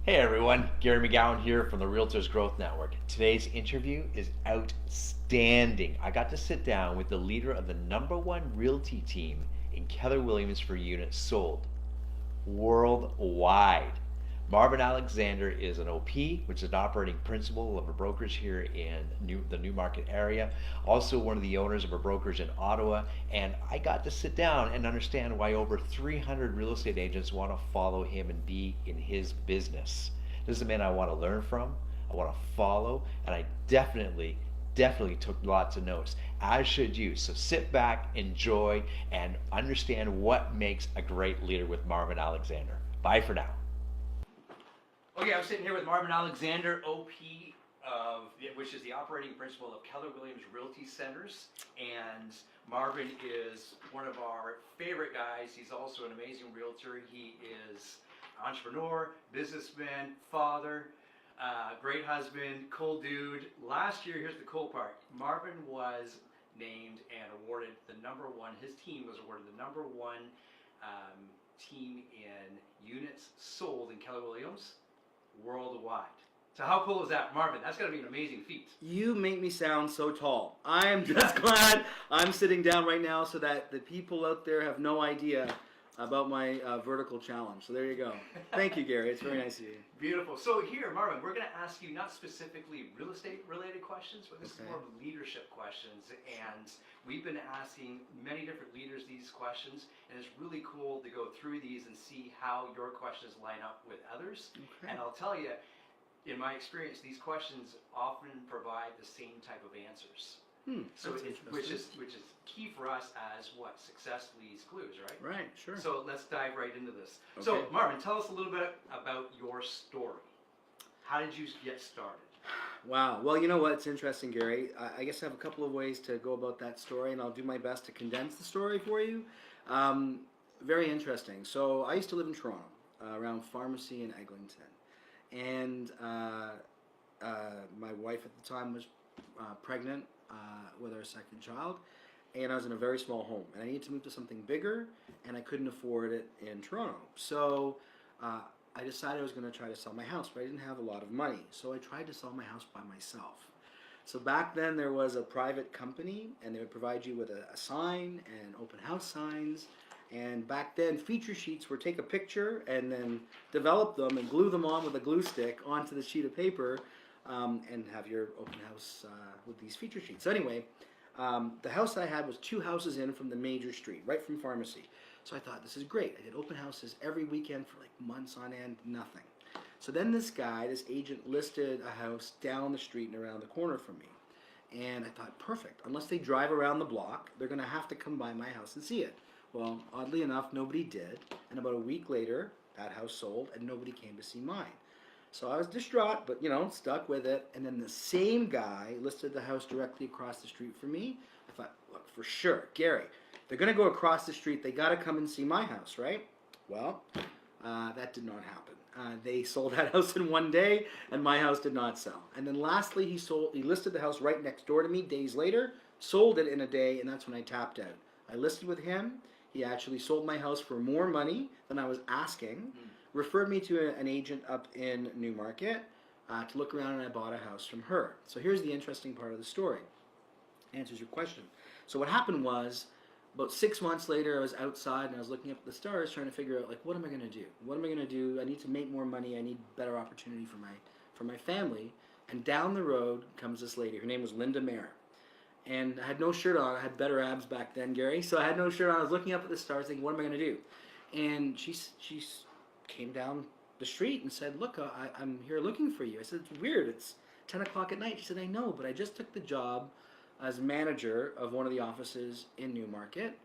Hey everyone, Gary McGowan here from the Realtors Growth Network. Today's interview is outstanding. I got to sit down with the leader of the #1 realty team in Keller Williams for units sold worldwide. Marvin Alexander is an OP, which is an operating principal of a brokerage here in the Newmarket area. Also one of the owners of a brokerage in Ottawa. And I got to sit down and understand why over 300 real estate agents want to follow him and be in his business. This is a man I want to learn from, I want to follow, and I definitely took lots of notes, as should you. So sit back, enjoy, and understand what makes a great leader with Marvin Alexander. Bye for now. Okay, I'm sitting here with Marvin Alexander, OP, which is the operating principal of Keller Williams Realty Centers. And Marvin is one of our favorite guys. He's also an amazing realtor. He is an entrepreneur, businessman, father, great husband, cool dude. Last year, here's the cool part. Marvin was named and awarded the #1. His team was awarded the #1 team in units sold in Keller Williams worldwide. So how cool is that, Marvin? That's got to be an amazing feat. You make me sound so tall. I am just glad I'm sitting down right now so that the people out there have no idea about my vertical challenge. So there you go. Thank you, Gary. It's very nice of you. Beautiful. So here, Marvin, we're going to ask you not specifically real estate related questions, but this is more of leadership questions. And we've been asking many different leaders these questions, and it's really cool to go through these and see how your questions line up with others. Okay. And I'll tell you, in my experience, these questions often provide the same type of answers. So which is key for us as what success leaves clues, right? Right, sure. So let's dive right into this. Okay. So Marvin, tell us a little bit about your story. How did you get started? Wow. Well, you know what? It's interesting, Gary. I guess I have a couple of ways to go about that story, and I'll do my best to condense the story for you. Very interesting. So I used to live in Toronto, around Pharmacy in Eglinton, and my wife at the time was pregnant with our second child, and I was in a very small home, and I needed to move to something bigger, and I couldn't afford it in Toronto. So I decided I was going to try to sell my house, but I didn't have a lot of money, so I tried to sell my house by myself. So back then there was a private company, and they would provide you with a sign and open house signs, and back then feature sheets were take a picture and then develop them and glue them on with a glue stick onto the sheet of paper, and have your open house with these feature sheets. So anyway, the house I had was 2 houses in from the major street, right from Pharmacy. So I thought, this is great. I did open houses every weekend for like months on end, nothing. So then this agent listed a house down the street and around the corner from me. And I thought, perfect. Unless they drive around the block, they're going to have to come by my house and see it. Well, oddly enough, nobody did. And about a week later, that house sold and nobody came to see mine. So I was distraught, but stuck with it. And then the same guy listed the house directly across the street from me. I thought, look, for sure, Gary, they're going to go across the street. They got to come and see my house, right? Well, that did not happen. They sold that house in one day, and my house did not sell. And then lastly, he listed the house right next door to me days later, sold it in a day, and that's when I tapped out. I listed with him. He actually sold my house for more money than I was asking. Referred me to an agent up in Newmarket to look around, and I bought a house from her. So here's the interesting part of the story. Answers your question. So what happened was, about 6 months later, I was outside and I was looking up at the stars trying to figure out, like, what am I going to do? What am I going to do? I need to make more money. I need better opportunity for my family. And down the road comes this lady. Her name was Linda Mayer. And I had no shirt on. I had better abs back then, Gary. So I had no shirt on. I was looking up at the stars thinking, what am I going to do? And she came down the street and said, look, I'm here looking for you. I said, it's weird. It's 10 o'clock at night. She said, I know, but I just took the job as manager of one of the offices in Newmarket,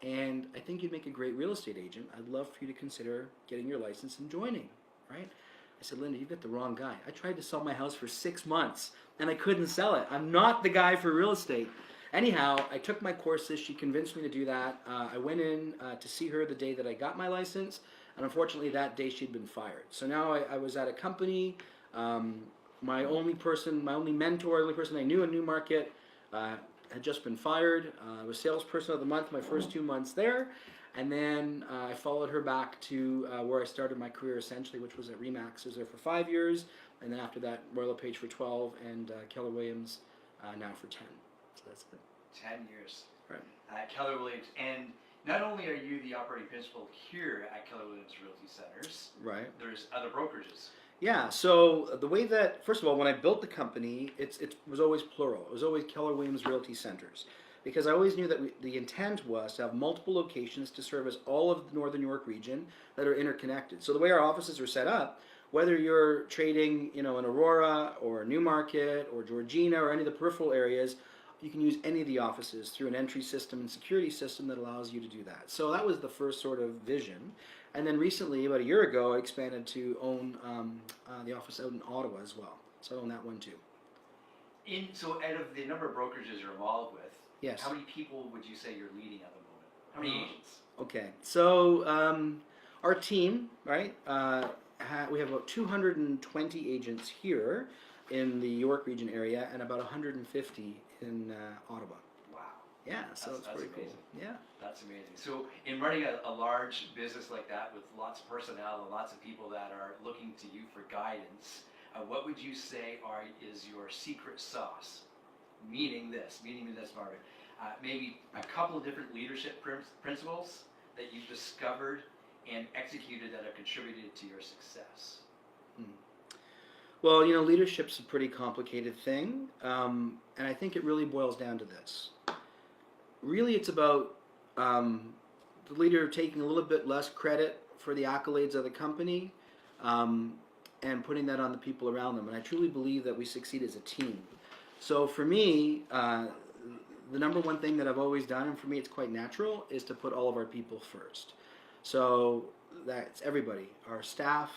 and I think you'd make a great real estate agent. I'd love for you to consider getting your license and joining, right? I said, Linda, you've got the wrong guy. I tried to sell my house for 6 months, and I couldn't sell it. I'm not the guy for real estate. Anyhow, I took my courses. She convinced me to do that. I went in to see her the day that I got my license, and unfortunately that day she'd been fired. So now I was at a company. My only mentor, the only person I knew in Newmarket, had just been fired. I was salesperson of the month my first 2 months there. And then I followed her back to where I started my career essentially, which was at Remax. I was there for 5 years, and then after that, Royal LePage for 12, and Keller Williams now for 10. So that's it. 10 years. Right. At Keller Williams. And not only are you the operating principal here at Keller Williams Realty Centers, Right. there's other brokerages. Yeah, so the way that, first of all, when I built the company, it was always plural. It was always Keller Williams Realty Centers. Because I always knew that the intent was to have multiple locations to service all of the Northern York region that are interconnected. So the way our offices are set up, whether you're trading, in Aurora or Newmarket or Georgina or any of the peripheral areas, you can use any of the offices through an entry system and security system that allows you to do that. So that was the first sort of vision. And then recently, about a year ago, I expanded to own the office out in Ottawa as well. So I own that one too. So out of the number of brokerages you're involved with, Yes. how many people would you say you're leading at the moment? How many agents? Okay, so our team, right, we have about 220 agents here in the York region area and about 150 in Ottawa. Wow. Yeah, so it's that's pretty amazing. cool. Yeah. That's amazing. So in running a large business like that with lots of personnel and lots of people that are looking to you for guidance, what would you say is your secret sauce? Meaning this, Marvin. Maybe a couple of different leadership principles that you've discovered and executed that have contributed to your success. Well, leadership's a pretty complicated thing, and I think it really boils down to this. Really, it's about the leader taking a little bit less credit for the accolades of the company and putting that on the people around them. And I truly believe that we succeed as a team. So for me, the number one thing that I've always done, and for me it's quite natural, is to put all of our people first. So that's everybody, our staff,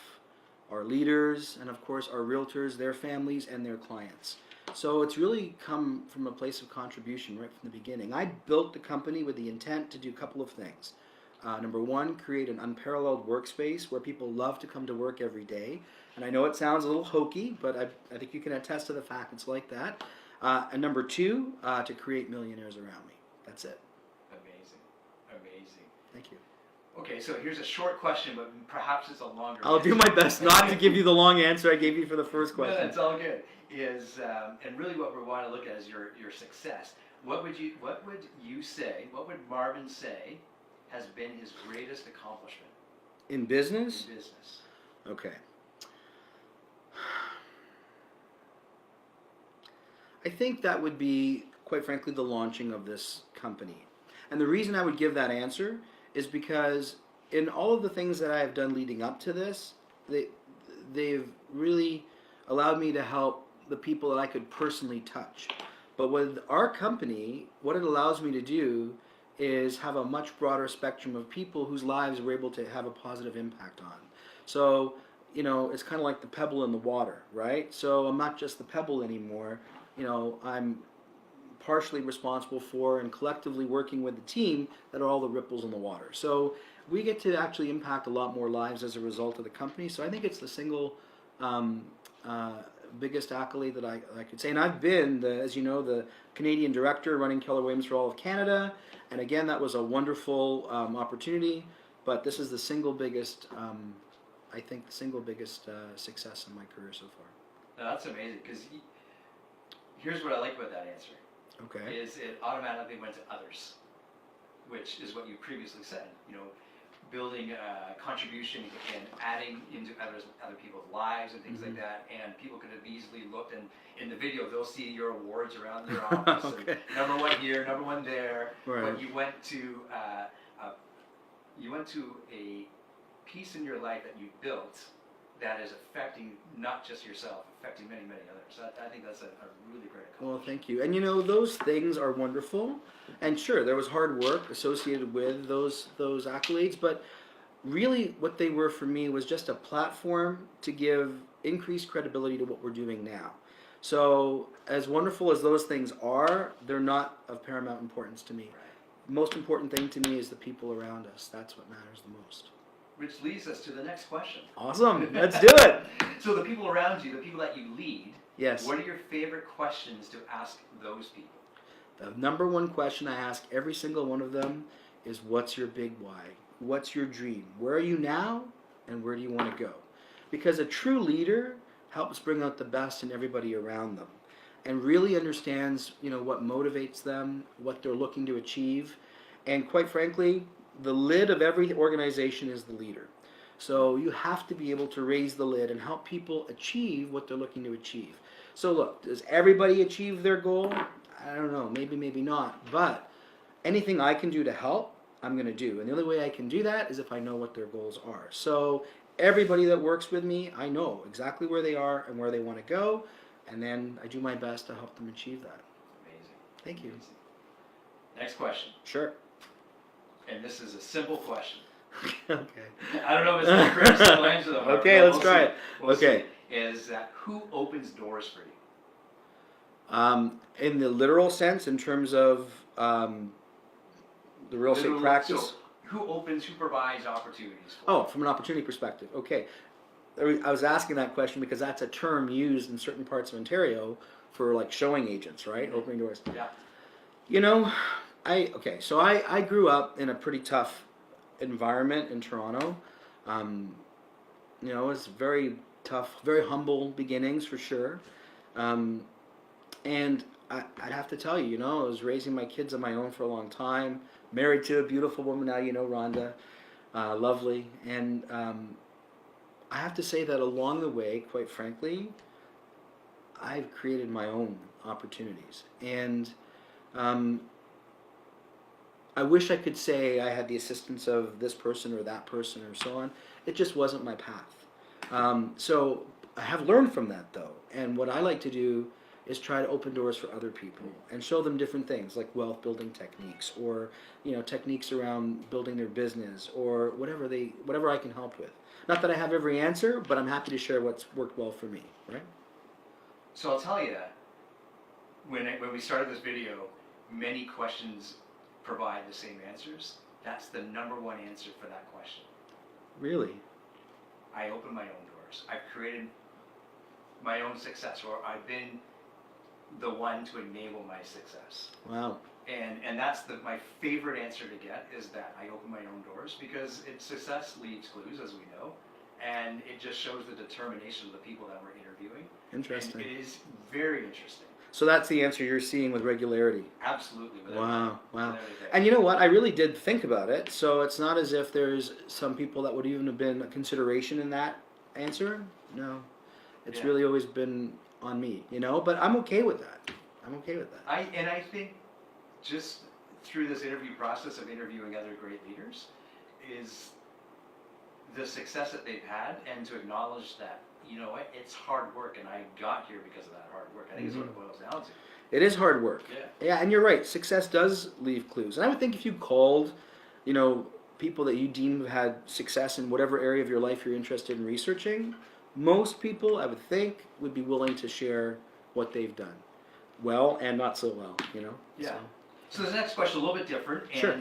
our leaders, and of course our realtors, their families, and their clients. So it's really come from a place of contribution right from the beginning. I built the company with the intent to do a couple of things. Number one, create an unparalleled workspace where people love to come to work every day. And I know it sounds a little hokey, but I think you can attest to the fact it's like that. And number two, to create millionaires around me. That's it. Amazing. Thank you. Okay, so here's a short question, but perhaps it's a longer I'll do my best not to give you the long answer I gave you for the first question. No, that's all good. And really what we want to look at is your success. What would you say, what would Marvin say has been his greatest accomplishment? In business? In business. Okay. I think that would be, quite frankly, the launching of this company. And the reason I would give that answer is because in all of the things that I have done leading up to this, they've really allowed me to help the people that I could personally touch. But with our company, what it allows me to do is have a much broader spectrum of people whose lives we're able to have a positive impact on. So, it's kind of like the pebble in the water, right? So I'm not just the pebble anymore. I'm partially responsible for and collectively working with the team that are all the ripples in the water. So we get to actually impact a lot more lives as a result of the company. So I think it's the single biggest accolade that I could say. And I've been, as you know, the Canadian director running Keller Williams for all of Canada. And again, that was a wonderful opportunity. But this is the single biggest, I think, the single biggest success in my career so far. No, that's amazing, because here's what I like about that answer. Okay. Is it automatically went to others, which is what you previously said. Building a contribution and adding into other people's lives and things like that. And people could have easily looked, and in the video they'll see your awards around your office. Okay. And number one here, number one there. Right. But you went to a piece in your life that you built that is affecting not just yourself, affecting many, many others. So I think that's a really great accomplishment. Well, thank you. And those things are wonderful. And sure, there was hard work associated with those accolades, but really what they were for me was just a platform to give increased credibility to what we're doing now. So as wonderful as those things are, they're not of paramount importance to me. Right. The most important thing to me is the people around us. That's what matters the most. Which leads us to the next question. Awesome. Let's do it. So the people around you, the people that you lead, Yes. what are your favorite questions to ask those people? The number one question I ask every single one of them is what's your big why? What's your dream? Where are you now and where do you want to go? Because a true leader helps bring out the best in everybody around them and really understands, what motivates them, what they're looking to achieve. And quite frankly, the lid of every organization is the leader. So you have to be able to raise the lid and help people achieve what they're looking to achieve. So look, does everybody achieve their goal? I don't know, maybe not. But anything I can do to help, I'm going to do. And the only way I can do that is if I know what their goals are. So everybody that works with me, I know exactly where they are and where they want to go. And then I do my best to help them achieve that. Amazing. Thank you. Amazing. Next question. Sure. And this is a simple question. Okay. I don't know if it's the correct simple answer though. Okay, let's try it. We'll Okay. see. Is who opens doors for you? In the literal sense, in terms of the real estate Literally, practice. so who provides opportunities for Oh, from an opportunity perspective. Okay. I was asking that question because that's a term used in certain parts of Ontario for like showing agents, right? Mm-hmm. Opening doors. Yeah. So I grew up in a pretty tough environment in Toronto. It was very tough, very humble beginnings for sure. And I'd have to tell you, I was raising my kids on my own for a long time, married to a beautiful woman now, Rhonda, lovely. And I have to say that along the way, quite frankly, I've created my own opportunities. And I wish I could say I had the assistance of this person or that person or so on. It just wasn't my path. So I have learned from that though. And what I like to do is try to open doors for other people and show them different things like wealth building techniques or techniques around building their business or whatever I can help with. Not that I have every answer, but I'm happy to share what's worked well for me, right? So I'll tell you that when we started this video, many questions provide the same answers. That's the number one answer for that question. Really? I open my own doors. I've created my own success, or I've been the one to enable my success. Wow. And that's my favorite answer to get is that I open my own doors because success leaves clues, as we know, and it just shows the determination of the people that we're interviewing. Interesting. And it is very interesting. So that's the answer you're seeing with regularity. Absolutely. Wow. With everything. And you know what? I really did think about it. So it's not as if there's some people that would even have been a consideration in that answer. No. It's really always been on me, but I'm okay with that. I think just through this interview process of interviewing other great leaders is the success that they've had and to acknowledge that, it's hard work and I got here because of that hard work. I think is what it boils down to. It is hard work. Yeah, and you're right. Success does leave clues. And I would think if you called, people that you deem have had success in whatever area of your life you're interested in researching, most people, I would think, would be willing to share what they've done. Well and not so well, Yeah. So the next question, a little bit different, and Sure.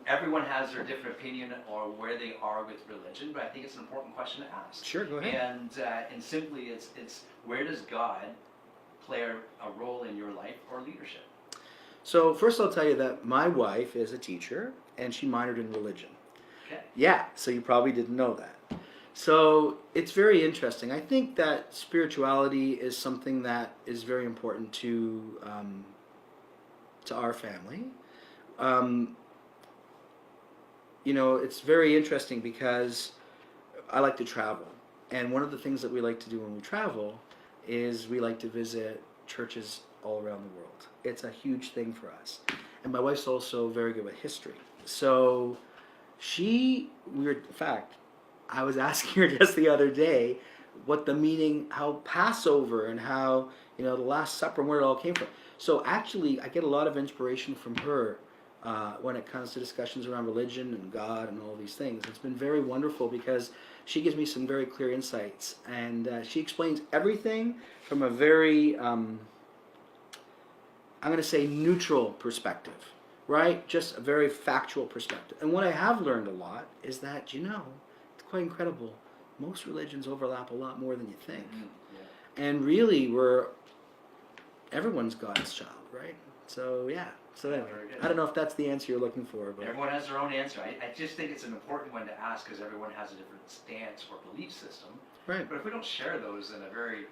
everyone has their different opinion or where they are with religion, but I think it's an important question to ask. Sure, go ahead. And simply, it's where does God play a role in your life or leadership? So first I'll tell you that my wife is a teacher, and she minored in religion. Okay. Yeah, so you probably didn't know that. So it's very interesting. I think that spirituality is something that is very important to our family. It's very interesting because I like to travel. And one of the things that we like to do when we travel is we like to visit churches all around the world. It's a huge thing for us. And my wife's also very good with history. So in fact, I was asking her just the other day what the meaning, how Passover and how, the Last Supper and where it all came from. So actually, I get a lot of inspiration from her when it comes to discussions around religion and God and all these things. It's been very wonderful because she gives me some very clear insights. And she explains everything from a very, I'm going to say, neutral perspective. Right? Just a very factual perspective. And what I have learned a lot is that, it's quite incredible. Most religions overlap a lot more than you think. And really, everyone's God's child, right? So, yeah. So anyway, Very good. I don't know if that's the answer you're looking for, but Everyone has their own answer. I just think it's an important one to ask because everyone has a different stance or belief system. right. But if we don't share those in a very,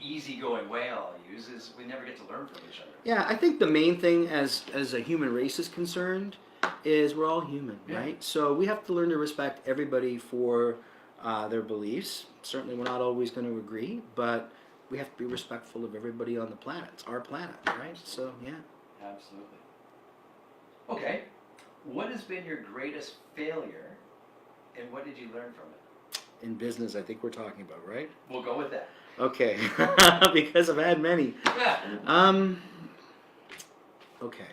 easygoing way, I'll use, is we never get to learn from each other. Yeah, I think the main thing as a human race is concerned is we're all human, Yeah. right? So we have to learn to respect everybody for their beliefs. Certainly, we're not always going to agree, but we have to be respectful of everybody on the planet. It's our planet, right? So, yeah. Absolutely. Okay. What has been your greatest failure, and what did you learn from it? In business, I think we're talking about, right? We'll go with that. Okay, because I've had many. Okay.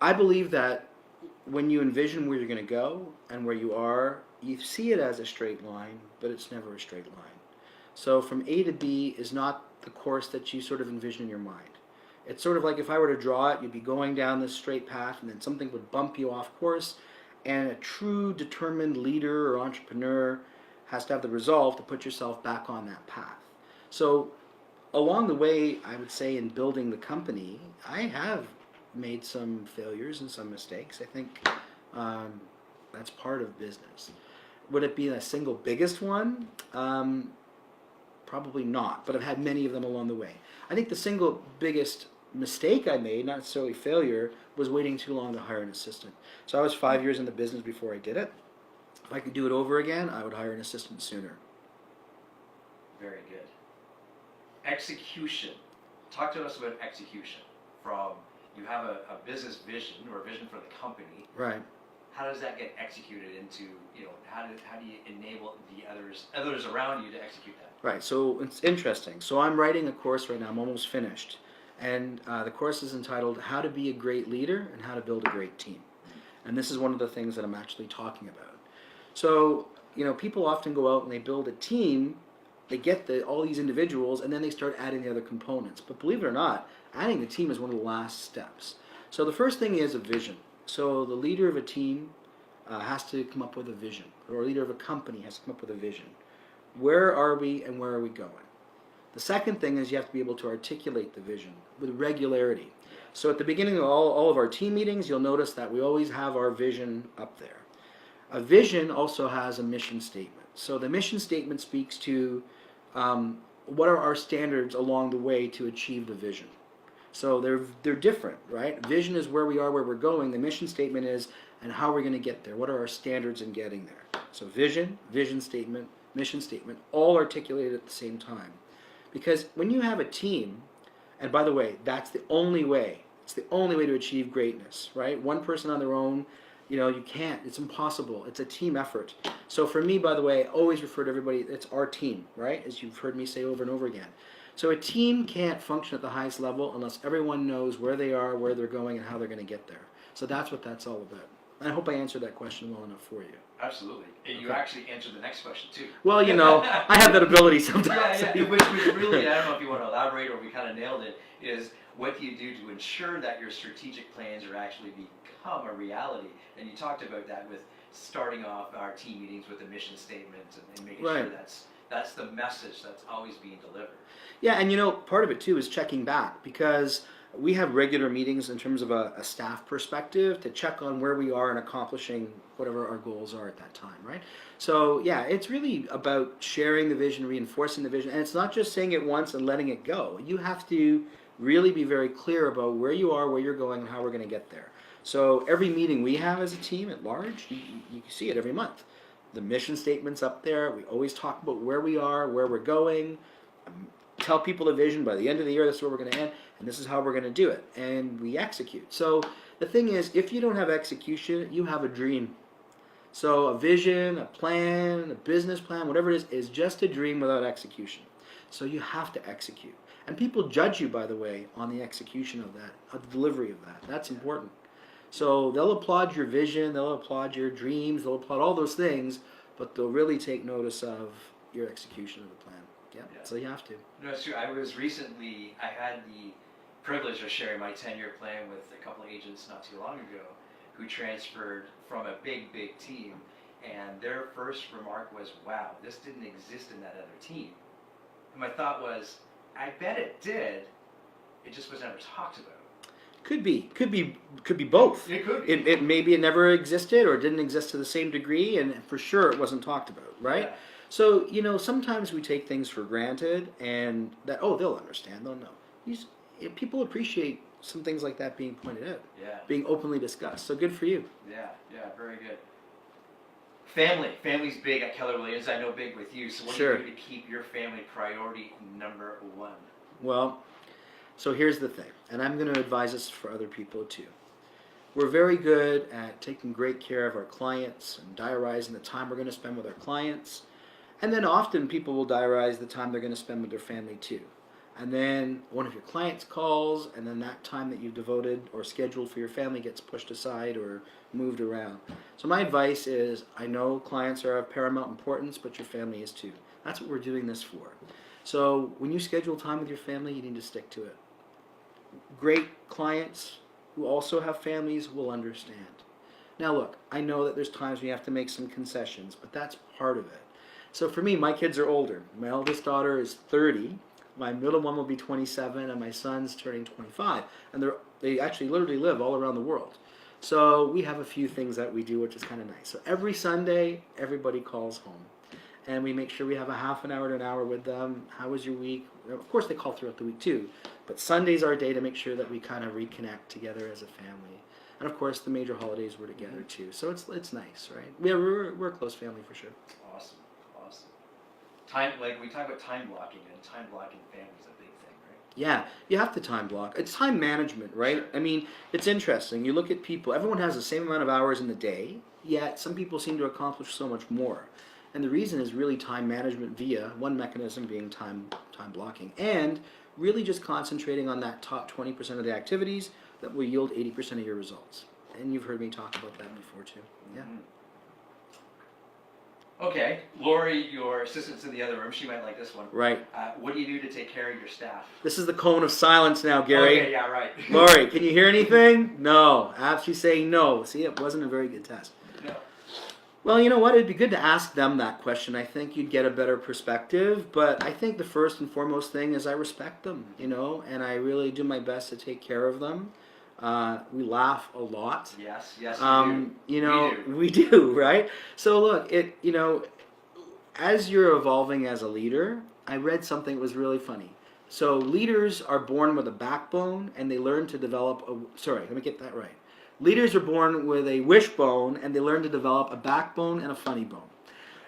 I believe that when you envision where you're going to go and where you are, you see it as a straight line, but it's never a straight line. So from A to B is not the course that you sort of envision in your mind. It's sort of like if I were to draw it, you'd be going down this straight path and then something would bump you off course, and a true determined leader or entrepreneur has to have the resolve to put yourself back on that path. So along the way, I would say in building the company, I have made some failures and some mistakes. I think that's part of business. Would it be a single biggest one? Probably not, but I've had many of them along the way. I think the single biggest mistake I made, not necessarily failure, was waiting too long to hire an assistant. So I was 5 years in the business before I did it. If I could do it over again, I would hire an assistant sooner. Very good. Execution. Talk to us about execution. From you have a business vision or a vision for the company. Right. How does that get executed into, how do you enable the others around you to execute that? Right, so it's interesting. So I'm writing a course right now, I'm almost finished. And the course is entitled How to Be a Great Leader and How to Build a Great Team. And this is one of the things that I'm actually talking about. So, people often go out and they build a team, they get all these individuals, and then they start adding the other components. But believe it or not, adding the team is one of the last steps. So the first thing is a vision. So the leader of a team has to come up with a vision, or a leader of a company has to come up with a vision. Where are we and where are we going? The second thing is you have to be able to articulate the vision with regularity. So at the beginning of all of our team meetings, you'll notice that we always have our vision up there. A vision also has a mission statement. So the mission statement speaks to what are our standards along the way to achieve the vision. So they're different, right? Vision is where we are, where we're going. The mission statement is, and how we're going to get there. What are our standards in getting there? So vision statement, mission statement, all articulated at the same time. Because when you have a team, and by the way, that's the only way. It's the only way to achieve greatness, right? One person on their own, you can't. It's impossible. It's a team effort. So for me, by the way, I always refer to everybody, it's our team, right? As you've heard me say over and over again. So a team can't function at the highest level unless everyone knows where they are, where they're going, and how they're going to get there. So that's what that's all about. And I hope I answered that question well enough for you. Absolutely. And you actually answered the next question too. Well, I have that ability sometimes. Yeah. Which really, I don't know if you want to elaborate or we kind of nailed it, is what do you do to ensure that your strategic plans are actually become a reality? And you talked about that with starting off our team meetings with a mission statement and making sure that's the message that's always being delivered. Yeah, and part of it too is checking back, because we have regular meetings in terms of a staff perspective to check on where we are in accomplishing whatever our goals are at that time, right? So yeah, it's really about sharing the vision, reinforcing the vision, and it's not just saying it once and letting it go. You have to really be very clear about where you are, where you're going, and how we're going to get there. So every meeting we have as a team at large, you see it every month. The mission statement's up there. We always talk about where we are, where we're going, tell people the vision. By the end of the year, this is where we're going to end, and this is how we're going to do it. And we execute. So the thing is, if you don't have execution, you have a dream. So a vision, a plan, a business plan, whatever it is just a dream without execution. So you have to execute. And people judge you, by the way, on the execution of that, on the delivery of that. That's important. So they'll applaud your vision, they'll applaud your dreams, they'll applaud all those things, but they'll really take notice of your execution of the plan. Yeah. So you have to. No, it's true. I had the privilege of sharing my 10-year plan with a couple of agents not too long ago who transferred from a big team, and their first remark was, wow, this didn't exist in that other team. And my thought was, I bet it did. It just was never talked about. Could be both. It could be. It maybe it never existed or didn't exist to the same degree, and for sure it wasn't talked about, right? Yeah. So sometimes we take things for granted, and that they'll understand, they'll know. People appreciate some things like that being pointed out, Yeah. being openly discussed. So good for you. Yeah, very good. Family's big at Keller Williams. I know big with you. So what Sure. do you do to keep your family priority number one? Well, so here's the thing, and I'm going to advise this for other people too. We're very good at taking great care of our clients and diarizing the time we're going to spend with our clients. And then often people will diarize the time they're going to spend with their family too. And then one of your clients calls, and then that time that you've devoted or scheduled for your family gets pushed aside or moved around. So my advice is, I know clients are of paramount importance, but your family is too. That's what we're doing this for. So when you schedule time with your family, you need to stick to it. Great clients who also have families will understand. Now look, I know that there's times when you have to make some concessions, but that's part of it. So for me, my kids are older. My eldest daughter is 30. My middle one will be 27, and my son's turning 25. And they actually literally live all around the world. So we have a few things that we do, which is kind of nice. So every Sunday, everybody calls home. And we make sure we have a half an hour to an hour with them. How was your week? Of course, they call throughout the week too. But Sunday's our day to make sure that we kind of reconnect together as a family. And of course, the major holidays we're together too. So it's nice, right? We're a close family for sure. Awesome. Like we talk about time blocking, and time blocking family is a big thing, right? Yeah, you have to time block. It's time management, right? Sure. I mean, it's interesting. You look at people, everyone has the same amount of hours in the day, yet some people seem to accomplish so much more. And the reason is really time management via one mechanism being time blocking, and really just concentrating on that top 20% of the activities that will yield 80% of your results. And you've heard me talk about that before too. Yeah. Mm-hmm. Okay, Lori, your assistant's in the other room. She might like this one. Right. What do you do to take care of your staff? This is the cone of silence now, Gary. Okay, yeah, right. Lori, can you hear anything? No. She's saying no. See, it wasn't a very good test. No. Well, you know what? It'd be good to ask them that question. I think you'd get a better perspective. But I think the first and foremost thing is I respect them, and I really do my best to take care of them. We laugh a lot. Yes, we do. We do, right? So look, as you're evolving as a leader, I read something that was really funny. So leaders are born with a backbone, and they learn to develop let me get that right. Leaders are born with a wishbone, and they learn to develop a backbone and a funny bone.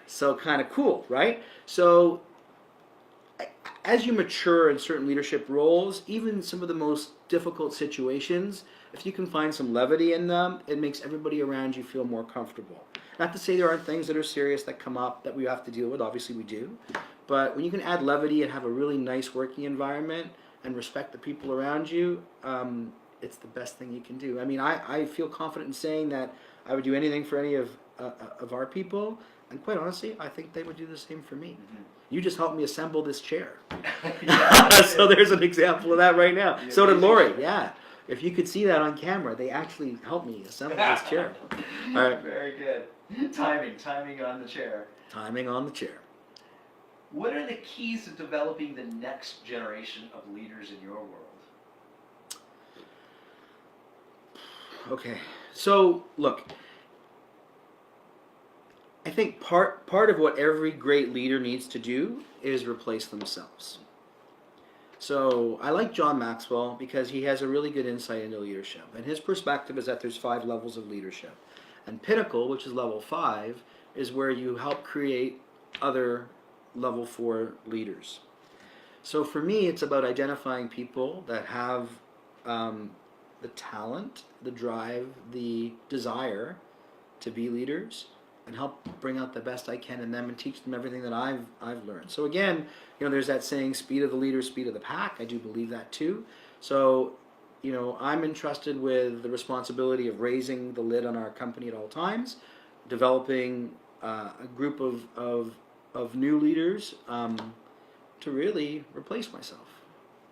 So kind of cool, right? So as you mature in certain leadership roles, even some of the most difficult situations, if you can find some levity in them, it makes everybody around you feel more comfortable. Not to say there aren't things that are serious that come up that we have to deal with. Obviously we do. But when you can add levity and have a really nice working environment and respect the people around you, it's the best thing you can do. I mean, I feel confident in saying that I would do anything for any of our people. And quite honestly, I think they would do the same for me. Mm-hmm. You just helped me assemble this chair. So there's an example of that right now. So did Lori, yeah. If you could see that on camera, they actually helped me assemble this chair. All right. Very good. Timing on the chair. Timing on the chair. What are the keys to developing the next generation of leaders in your world? Okay, so look, I think part of what every great leader needs to do is replace themselves. So I like John Maxwell because he has a really good insight into leadership. And his perspective is that there's 5 levels of leadership. And Pinnacle, which is level 5, is where you help create other level 4 leaders. So for me, it's about identifying people that have the talent, the drive, the desire to be leaders, and help bring out the best I can in them and teach them everything that I've learned. So again, there's that saying, speed of the leader, speed of the pack. I do believe that too. So, I'm entrusted with the responsibility of raising the lid on our company at all times, developing a group of new leaders to really replace myself.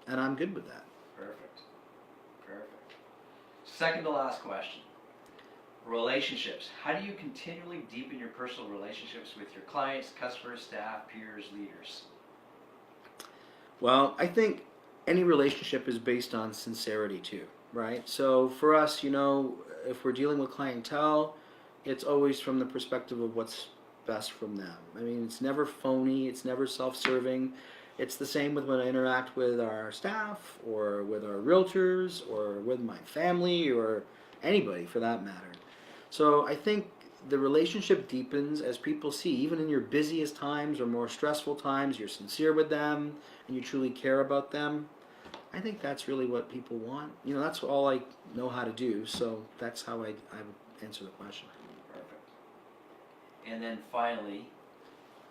And I'm good with that. Perfect. Second to last question. Relationships. How do you continually deepen your personal relationships with your clients, customers, staff, peers, leaders? Well, I think any relationship is based on sincerity too, right? So for us, if we're dealing with clientele, it's always from the perspective of what's best from them. I mean, it's never phony, it's never self-serving. It's the same with when I interact with our staff or with our realtors or with my family or anybody for that matter. So I think the relationship deepens as people see, even in your busiest times or more stressful times, you're sincere with them and you truly care about them. I think that's really what people want. That's all I know how to do, so that's how I would answer the question. Perfect. And then finally,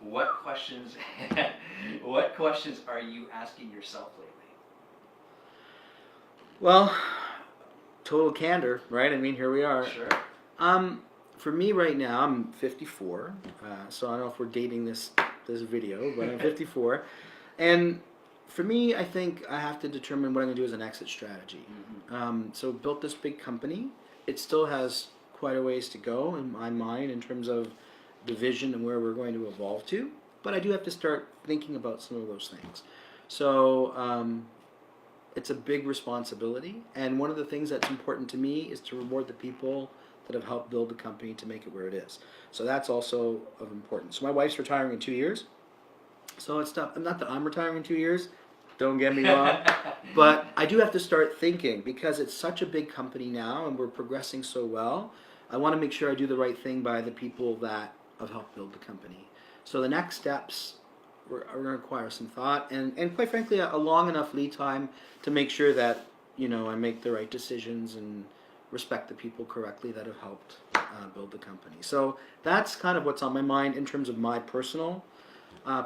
what questions are you asking yourself lately? Well, total candor, right? I mean, here we are. Sure. For me right now, I'm 54, so I don't know if we're dating this video, but I'm 54. And for me, I think I have to determine what I'm going to do as an exit strategy. So built this big company. It still has quite a ways to go in my mind in terms of the vision and where we're going to evolve to. But I do have to start thinking about some of those things. So it's a big responsibility. And one of the things that's important to me is to reward the people that have helped build the company to make it where it is. So that's also of importance. So my wife's retiring in 2 years. So it's not that I'm retiring in 2 years, don't get me wrong, but I do have to start thinking because it's such a big company now and we're progressing so well. I want to make sure I do the right thing by the people that have helped build the company. So the next steps are going to require some thought and quite frankly a long enough lead time to make sure that I make the right decisions and respect the people correctly that have helped build the company. So that's kind of what's on my mind in terms of my personal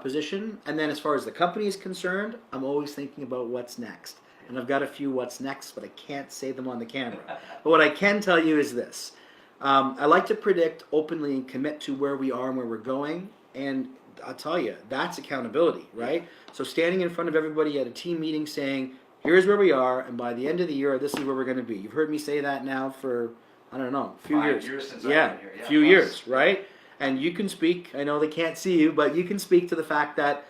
position. And then as far as the company is concerned, I'm always thinking about what's next. And I've got a few what's next, but I can't say them on the camera. But what I can tell you is this. I like to predict openly and commit to where we are and where we're going. And I'll tell you, that's accountability, right? So standing in front of everybody at a team meeting saying, here's where we are, and by the end of the year, this is where we're going to be. You've heard me say that now for, I don't know, a few 5 years. years since I've been here. Yeah, a few years, right? And you can speak, I know they can't see you, but you can speak to the fact that,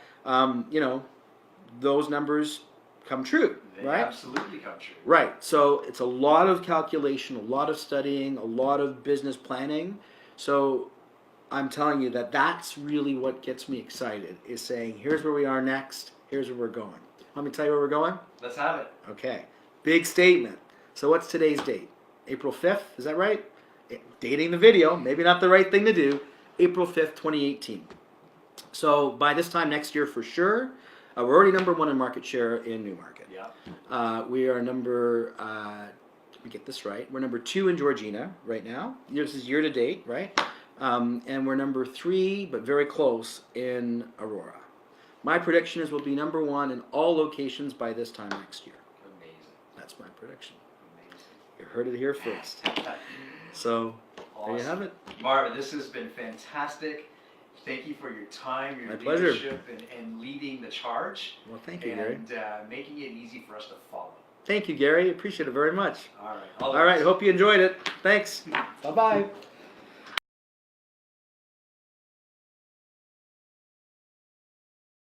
those numbers come true, They right? absolutely come true. Right. So it's a lot of calculation, a lot of studying, a lot of business planning. So I'm telling you that that's really what gets me excited, is saying, here's where we are next, here's where we're going. Want me to tell you where we're going? Let's have it. Okay. Big statement. So what's today's date? April 5th, is that right? Dating the video, maybe not the right thing to do. April 5th, 2018. So by this time next year for sure, we're already number 1 in market share in Newmarket. Yeah. We are number, let me get this right, we're number 2 in Georgina right now. This is year to date, right? And we're number 3, but very close, in Aurora. My prediction is we'll be number 1 in all locations by this time next year. Amazing. That's my prediction. Amazing. You heard it here first. So, awesome. there you have it. Marvin, this has been fantastic. Thank you for your time, your My pleasure. leadership, and leading the charge. Well, thank you, Gary. And making it easy for us to follow. Thank you, Gary. Appreciate it very much. All right. All right. Hope you enjoyed it. Thanks. Bye-bye.